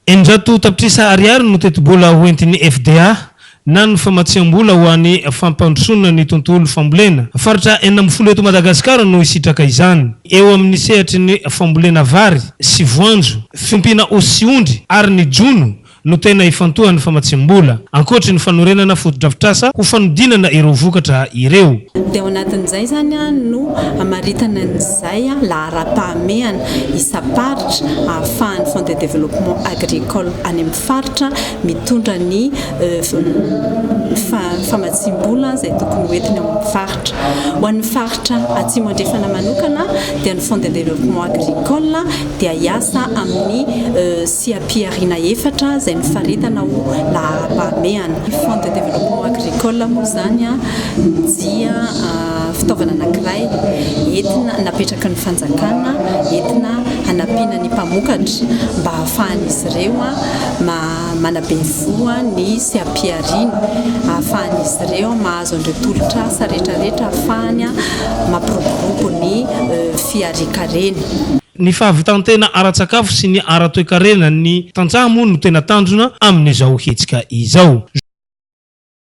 Enjato tapitrisa ariary no teti-bola hoentiny FDA na ny famatsiam-bola ho an'ny fampandrosoana ny tontolo fambolena. Faritra 40 eto Madagasikara no isitraka izany. Eo amin'ny sehatry ny fambolena vary sy voanjo, fiompiana osiondry ary ny jono no tena ifantohan'ny famatsiam-bola. Ankoatry ny fanorenana foto-drafitrasa ho fanodinana ireo vokatra ireo. Dia ao anatin'izay zany no amaritana an'izay lahara-pahamehana isa-paritra ahafahan'ny Fonds de développement agricole any amin'ny faritra mitondra ny famatsiam-bola izay tokony hoentiny ao amin'ny faritra. Ho an'ny faritra Atsimo andrefana manokana dia ny Fonds de développement agricole dia hiasa amin'ny siam-piariana efatra izay nifaritana ho lahara-pahamehana. Ny Fonds de développement agricole moa zany dia fitaovana anankiray entina napetraka ny fanjakana entina hanampiana ny mpamokatra mba ahafahan'izy ireo manabe voa ny siam-piariana, ahafahan'izy ireo mahazo an'ireo tolotrasa rehetrarehetra ahafahany mampiroborobo ny fiarikarena. Ny fahavitantena ara-tsakafo sy ny ara-toe-karena ny tantsaha moa no tena tanjona amin'izao hetsika izao.